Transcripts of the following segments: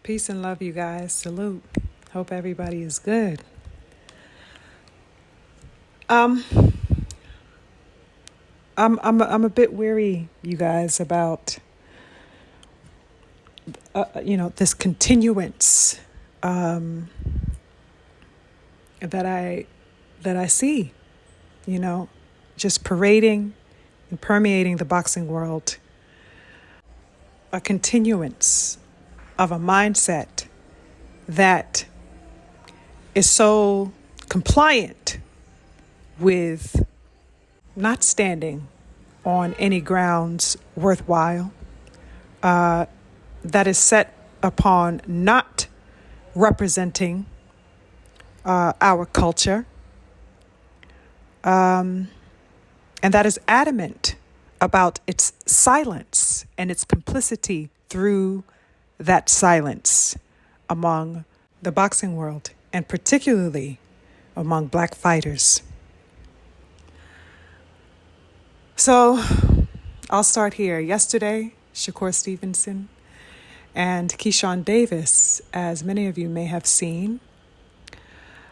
Peace and love, you guys. Salute. Hope everybody is good. Um, I'm a bit weary, you guys, about this continuance that I see, just parading and permeating the boxing world. A continuance of a mindset that is so compliant with not standing on any grounds worthwhile, that is set upon not representing our culture, and that is adamant about its silence and its complicity through that silence among the boxing world, and particularly among Black fighters. So I'll start here. Yesterday, Shakur Stevenson and Keyshawn Davis, as many of you may have seen,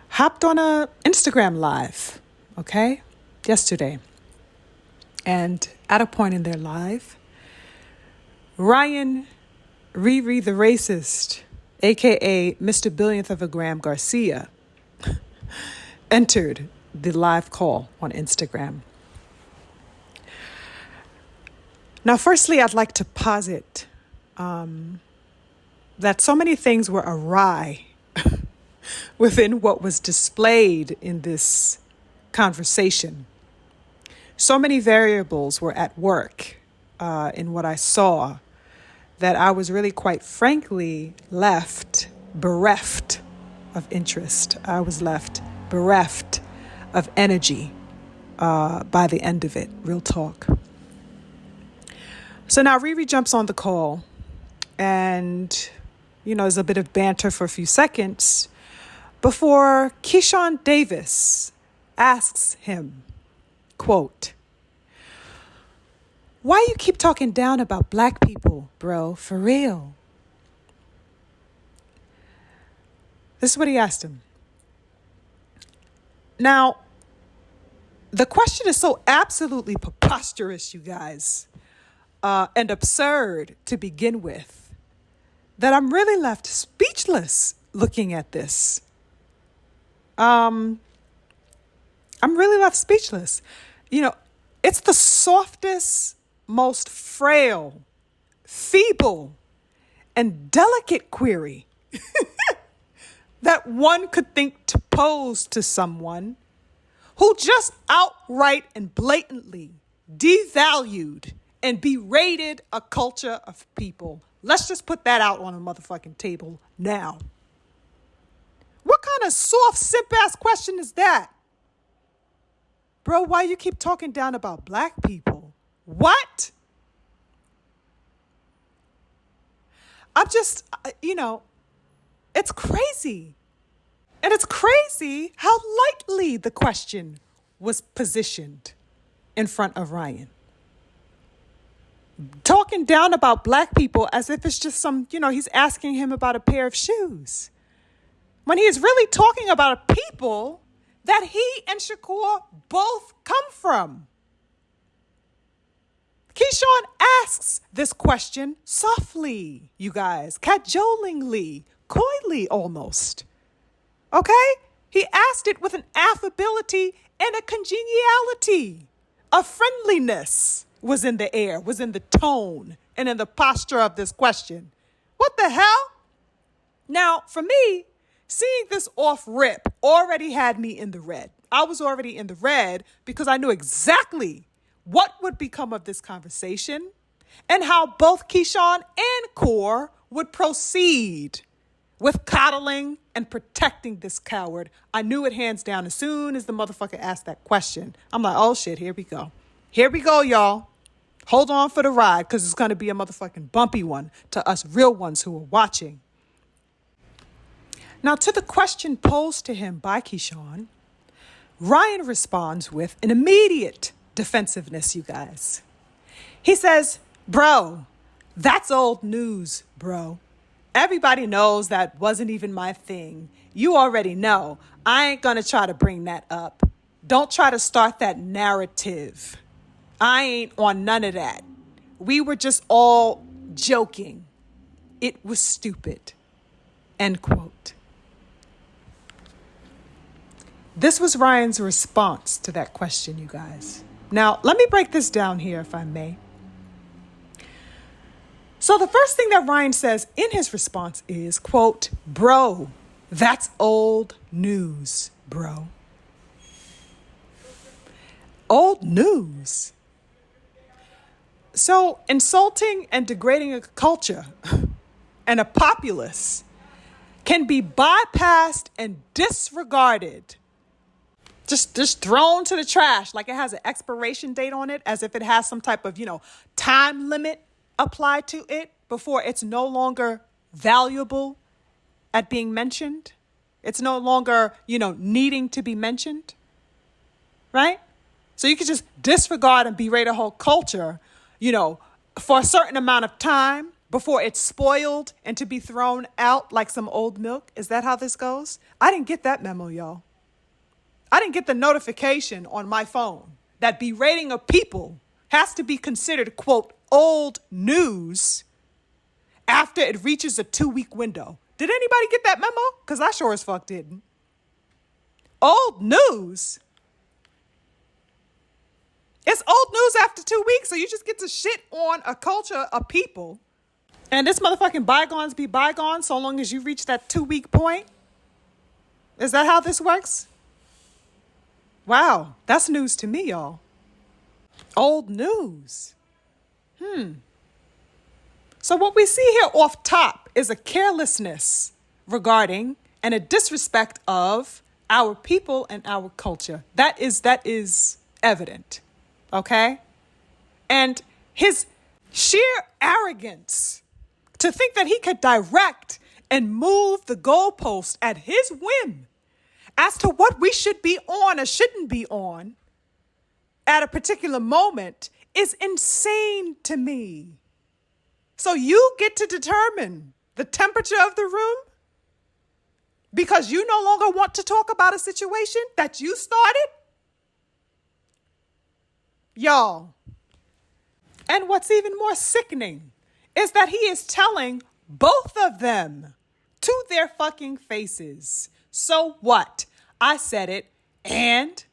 hopped on a Instagram live, yesterday. And at a point in their live, RiRi the racist, aka Mr. Billionth of a Gram Garcia, entered the live call on Instagram. Now, firstly, I'd like to posit that so many things were awry within what was displayed in this conversation. So many variables were at work in what I saw that I was really, quite frankly, left bereft of interest. I was left bereft of energy by the end of it, real talk. So now RiRi jumps on the call and, there's a bit of banter for a few seconds before Keyshawn Davis asks him, quote, "Why you keep talking down about Black people, bro, for real?" This is what he asked him. Now, the question is so absolutely preposterous, you guys, and absurd to begin with, that I'm really left speechless looking at this. I'm really left speechless. It's the softest, most frail, feeble, and delicate query that one could think to pose to someone who just outright and blatantly devalued and berated a culture of people. Let's just put that out on the motherfucking table now. What kind of soft, simp-ass question is that? Bro, why you keep talking down about Black people? What? It's crazy. And it's crazy how lightly the question was positioned in front of Ryan. Talking down about Black people as if it's just he's asking him about a pair of shoes. When he is really talking about a people that he and Shakur both come from. Keyshawn asks this question softly, you guys, cajolingly, coyly almost. Okay? He asked it with an affability and a congeniality. A friendliness was in the air, was in the tone and in the posture of this question. What the hell? Now, for me, seeing this off rip already had me in the red. I was already in the red because I knew exactly what would become of this conversation and how both Keyshawn and Core would proceed with coddling and protecting this coward. I knew it hands down as soon as the motherfucker asked that question. I'm like, oh shit, here we go. Here we go, y'all. Hold on for the ride because it's going to be a motherfucking bumpy one to us real ones who are watching. Now, to the question posed to him by Keyshawn, Ryan responds with an immediate defensiveness, you guys. He says, "Bro, that's old news, bro. Everybody knows that wasn't even my thing. You already know. I ain't going to try to bring that up. Don't try to start that narrative. I ain't on none of that. We were just all joking. It was stupid. End quote. This was Ryan's response to that question, you guys. Now, let me break this down here, if I may. So the first thing that Ryan says in his response is, quote, "Bro, that's old news, bro." Old news. So insulting and degrading a culture and a populace can be bypassed and disregarded. Just thrown to the trash like it has an expiration date on it, as if it has some type of, time limit applied to it before it's no longer valuable at being mentioned. It's no longer, needing to be mentioned, right? So you could just disregard and berate a whole culture, for a certain amount of time before it's spoiled and to be thrown out like some old milk. Is that how this goes? I didn't get that memo, y'all. I didn't get the notification on my phone that berating of people has to be considered, quote, old news after it reaches a 2-week window. Did anybody get that memo? Because I sure as fuck didn't. Old news? It's old news after 2 weeks, so you just get to shit on a culture of people. And this motherfucking bygones be bygones so long as you reach that 2-week point? Is that how this works? Wow, that's news to me, y'all. Old news. So what we see here off top is a carelessness regarding and a disrespect of our people and our culture. That is evident, okay? And his sheer arrogance to think that he could direct and move the goalpost at his whim as to what we should be on or shouldn't be on at a particular moment is insane to me. So you get to determine the temperature of the room because you no longer want to talk about a situation that you started? Y'all. And what's even more sickening is that he is telling both of them to their fucking faces. So what? I said it and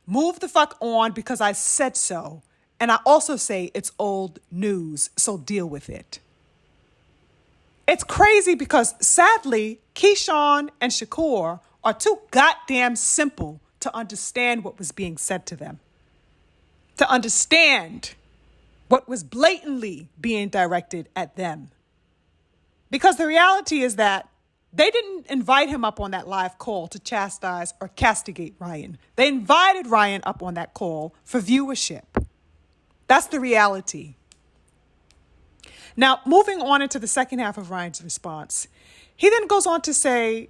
move the fuck on because I said so. And I also say it's old news, so deal with it. It's crazy because sadly, Keyshawn and Shakur are too goddamn simple to understand what was being said to them. To understand what was blatantly being directed at them. Because the reality is that they didn't invite him up on that live call to chastise or castigate Ryan. They invited Ryan up on that call for viewership. That's the reality. Now, moving on into the second half of Ryan's response, he then goes on to say,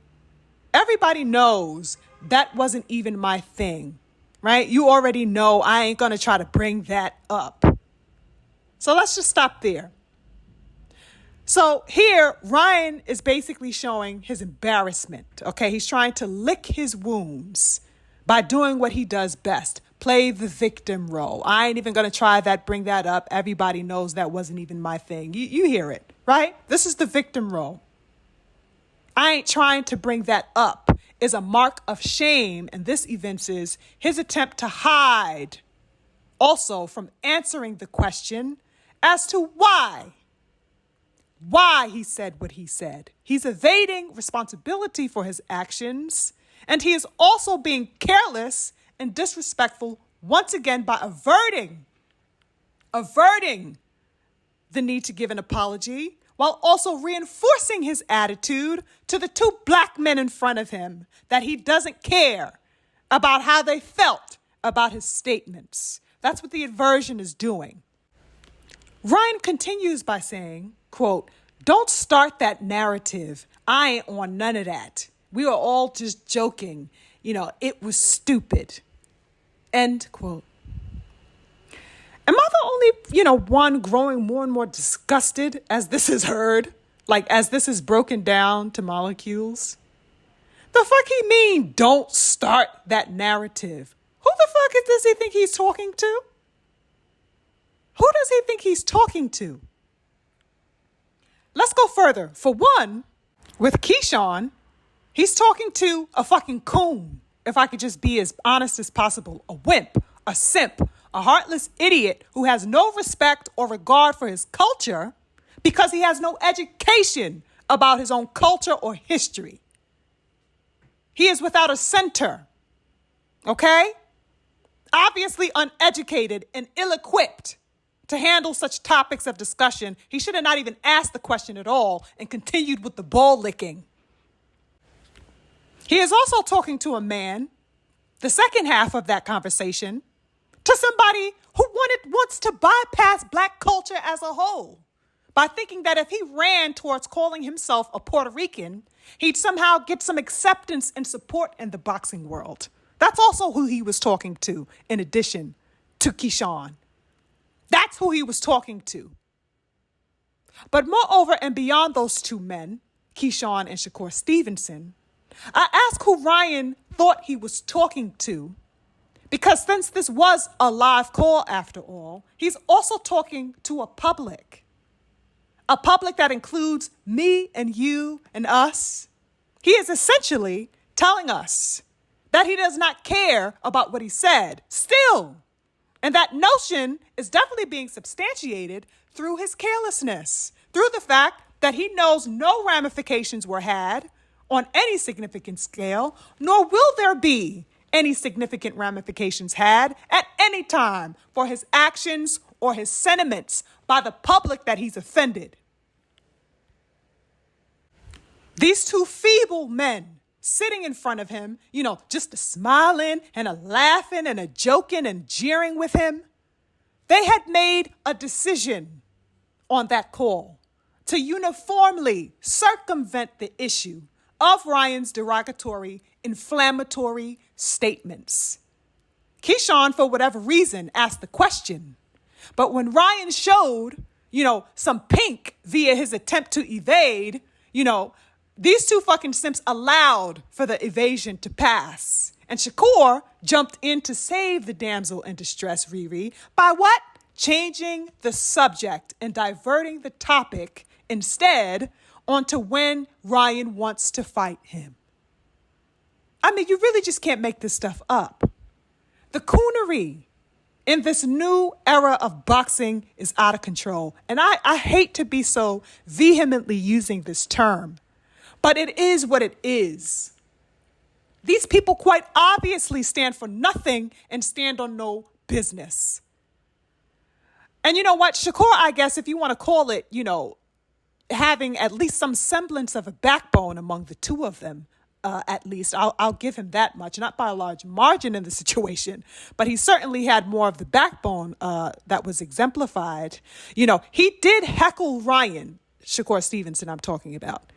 everybody knows that wasn't even my thing, right? You already know I ain't going to try to bring that up. So let's just stop there. So here, Ryan is basically showing his embarrassment, okay? He's trying to lick his wounds by doing what he does best. Play the victim role. I ain't even going to try that, bring that up. Everybody knows that wasn't even my thing. You hear it, right? This is the victim role. I ain't trying to bring that up is a mark of shame. And this evinces his attempt to hide also from answering the question as to why he said what he said. He's evading responsibility for his actions. And he is also being careless and disrespectful once again by averting the need to give an apology while also reinforcing his attitude to the two black men in front of him that he doesn't care about how they felt about his statements. That's what the aversion is doing. Ryan continues by saying, quote, "Don't start that narrative. I ain't on none of that. We were all just joking. It was stupid." End quote. Am I the only, one growing more and more disgusted as this is heard Like, as this is broken down to molecules. The fuck he mean, don't start that narrative? Who the fuck does he think he's talking to? Who does he think he's talking to? Let's go further. For one, with Keyshawn, he's talking to a fucking coon, if I could just be as honest as possible. A wimp, a simp, a heartless idiot who has no respect or regard for his culture because he has no education about his own culture or history. He is without a center, okay? Obviously uneducated and ill-equipped to handle such topics of discussion. He should have not even asked the question at all and continued with the ball licking. He is also talking to a man, the second half of that conversation, to somebody who wants to bypass black culture as a whole by thinking that if he ran towards calling himself a Puerto Rican, he'd somehow get some acceptance and support in the boxing world. That's also who he was talking to, in addition to Keyshawn. That's who he was talking to. But moreover and beyond those two men, Keyshawn and Shakur Stevenson, I asked who Ryan thought he was talking to, because since this was a live call after all, he's also talking to a public that includes me and you and us. He is essentially telling us that he does not care about what he said still. And that notion is definitely being substantiated through his carelessness, through the fact that he knows no ramifications were had on any significant scale, nor will there be any significant ramifications had at any time for his actions or his sentiments by the public that he's offended. These two feeble men sitting in front of him, just a smiling and a laughing and a joking and jeering with him, they had made a decision on that call to uniformly circumvent the issue of Ryan's derogatory, inflammatory statements. Keyshawn, for whatever reason, asked the question. But when Ryan showed, some pink via his attempt to evade, these two fucking simps allowed for the evasion to pass. And Shakur jumped in to save the damsel in distress, RiRi, by what? Changing the subject and diverting the topic instead onto when Ryan wants to fight him. I mean, you really just can't make this stuff up. The coonery in this new era of boxing is out of control. And I hate to be so vehemently using this term, but it is what it is. These people quite obviously stand for nothing and stand on no business. And you know what? Shakur, I guess, if you want to call it, having at least some semblance of a backbone among the two of them, at least, I'll give him that much. Not by a large margin in the situation, but he certainly had more of the backbone that was exemplified. He did heckle Ryan, Shakur Stevenson I'm talking about.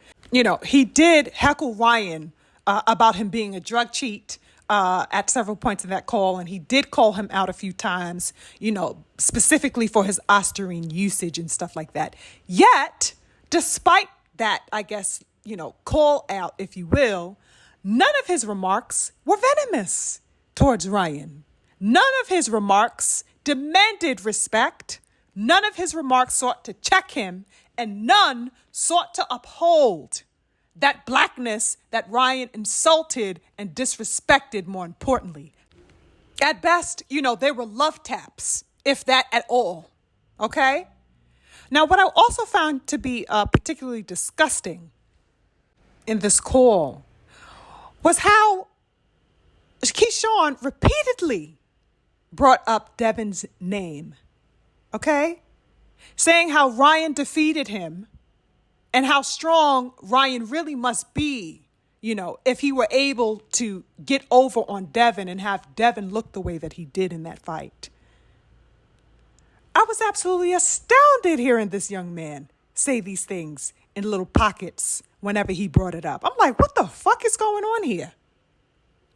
He did heckle Ryan about him being a drug cheat at several points in that call. And he did call him out a few times, specifically for his Ostarine usage and stuff like that. Yet, despite that, I guess, call out, if you will, none of his remarks were venomous towards Ryan. None of his remarks demanded respect. None of his remarks sought to check him, and none sought to uphold that blackness that Ryan insulted and disrespected, more importantly. At best, they were love taps, if that at all. Okay? Now, what I also found to be particularly disgusting in this call was how Keyshawn repeatedly brought up Devin's name, okay? Saying how Ryan defeated him and how strong Ryan really must be, if he were able to get over on Devin and have Devin look the way that he did in that fight. I was absolutely astounded hearing this young man say these things in little pockets whenever he brought it up. I'm like, what the fuck is going on here?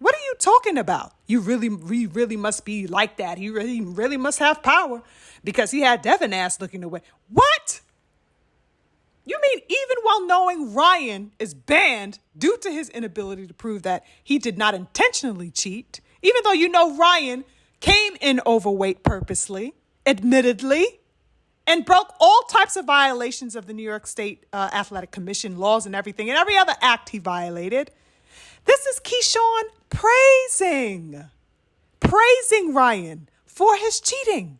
What are you talking about? He really must be like that. He really must have power because he had Devin ass looking away. What? You mean even while knowing Ryan is banned due to his inability to prove that he did not intentionally cheat, even though you know Ryan came in overweight purposely, admittedly, and broke all types of violations of the New York State Athletic Commission laws and everything, and every other act he violated. This is Keyshawn praising Ryan for his cheating.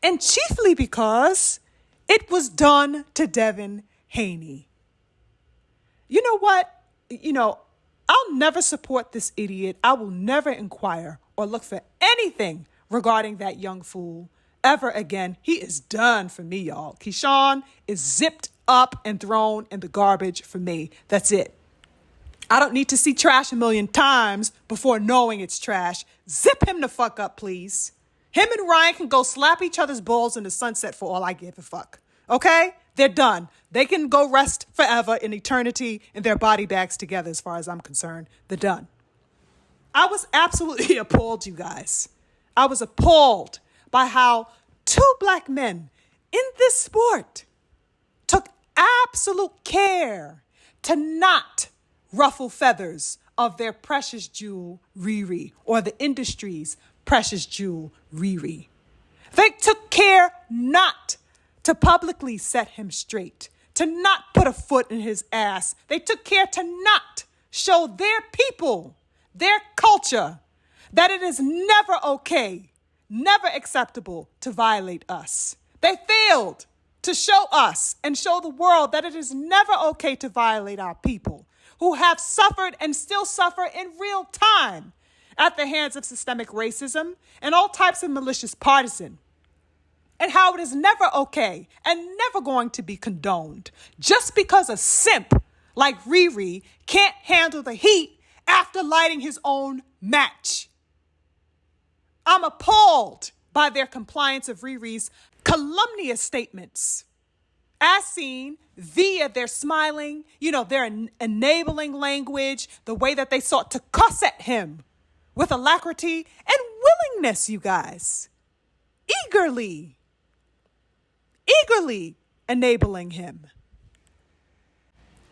And chiefly because it was done to Devin Haney. You know what? I'll never support this idiot. I will never inquire or look for anything regarding that young fool ever again. He is done for me, y'all. Keyshawn is zipped up and thrown in the garbage for me. That's it. I don't need to see trash a million times before knowing it's trash. Zip him the fuck up, please. Him and Ryan can go slap each other's balls in the sunset for all I give a fuck. Okay? They're done. They can go rest forever in eternity in their body bags together as far as I'm concerned. They're done. I was absolutely appalled, you guys. I was appalled by how two black men in this sport took absolute care to not ruffle feathers of their precious jewel, RiRi, or the industry's precious jewel, RiRi. They took care not to publicly set him straight, to not put a foot in his ass. They took care to not show their people, their culture, that it is never okay, never acceptable to violate us. They failed to show us and show the world that it is never okay to violate our people who have suffered and still suffer in real time at the hands of systemic racism and all types of malicious partisan. And how it is never okay and never going to be condoned just because a simp like RiRi can't handle the heat after lighting his own match. I'm appalled by their compliance of RiRi's calumnious statements, as seen via their smiling, their enabling language, the way that they sought to cuss at him with alacrity and willingness, you guys. Eagerly enabling him.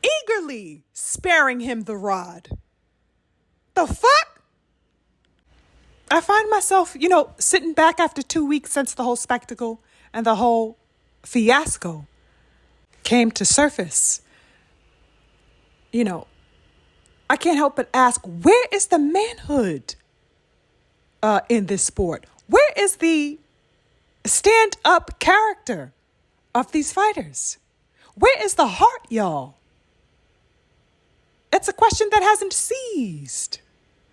Eagerly sparing him the rod. The fuck? I find myself, sitting back after 2 weeks since the whole spectacle and the whole fiasco came to surface. I can't help but ask, where is the manhood in this sport? Where is the stand-up character of these fighters? Where is the heart, y'all? It's a question that hasn't ceased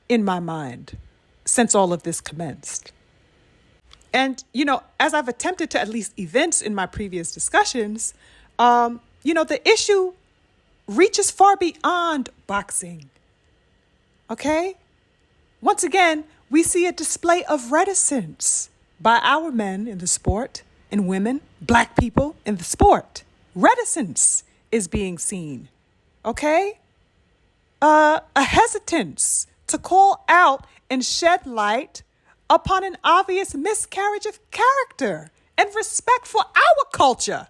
in my mind since all of this commenced. And, as I've attempted to at least evince in my previous discussions, the issue reaches far beyond boxing. Okay? Once again, we see a display of reticence by our men in the sport and women, black people in the sport. Reticence is being seen. Okay? A hesitance to call out and shed light upon an obvious miscarriage of character and respect for our culture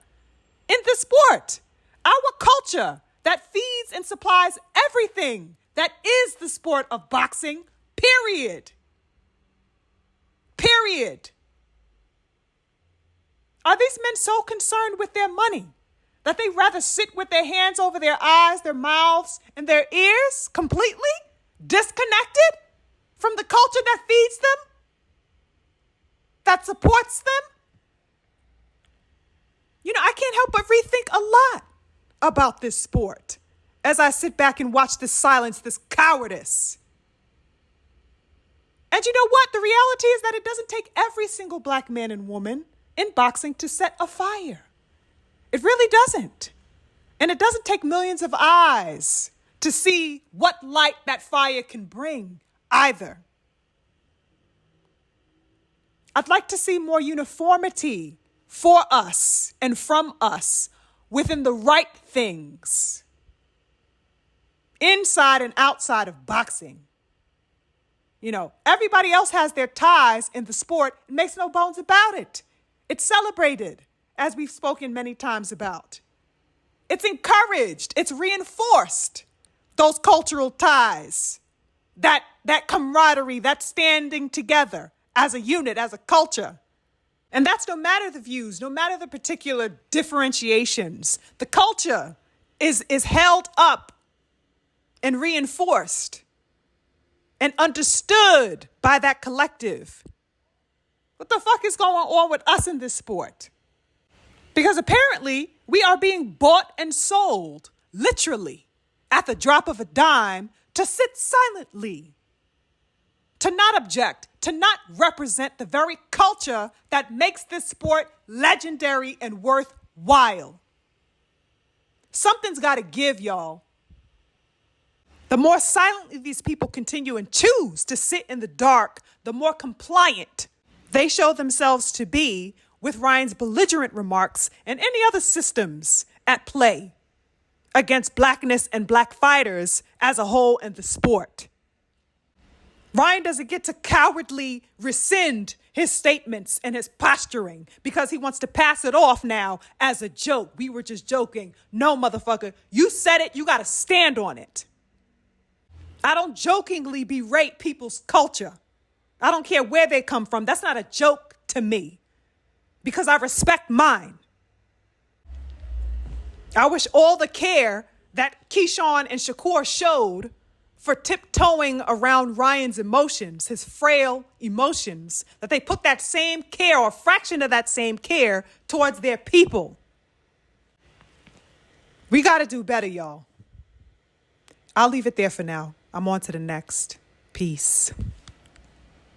in the sport. Our culture that feeds and supplies everything that is the sport of boxing, period. Period. Are these men so concerned with their money that they rather sit with their hands over their eyes, their mouths, and their ears, completely disconnected from the culture that feeds them, that supports them? I can't help but rethink a lot about this sport as I sit back and watch this silence, this cowardice. And you know what? The reality is that it doesn't take every single black man and woman in boxing to set a fire. It really doesn't. And it doesn't take millions of eyes to see what light that fire can bring either. I'd like to see more uniformity for us and from us within the right things, inside and outside of boxing. Everybody else has their ties in the sport and makes no bones about it. It's celebrated, as we've spoken many times about. It's encouraged. It's reinforced. Those cultural ties, that camaraderie, that standing together as a unit, as a culture. And that's no matter the views, no matter the particular differentiations. The culture is held up and reinforced and understood by that collective. What the fuck is going on with us in this sport? Because apparently we are being bought and sold, literally, at the drop of a dime, to sit silently, to not object, to not represent the very culture that makes this sport legendary and worthwhile. Something's got to give, y'all. The more silently these people continue and choose to sit in the dark, the more compliant they show themselves to be with Ryan's belligerent remarks and any other systems at play against blackness and black fighters as a whole in the sport. Ryan doesn't get to cowardly rescind his statements and his posturing because he wants to pass it off now as a joke. We were just joking. No, motherfucker, you said it, you got to stand on it. I don't jokingly berate people's culture. I don't care where they come from. That's not a joke to me because I respect mine. I wish all the care that Keyshawn and Shakur showed for tiptoeing around Ryan's emotions, his frail emotions, that they put that same care or a fraction of that same care towards their people. We got to do better, y'all. I'll leave it there for now. I'm on to the next. Peace.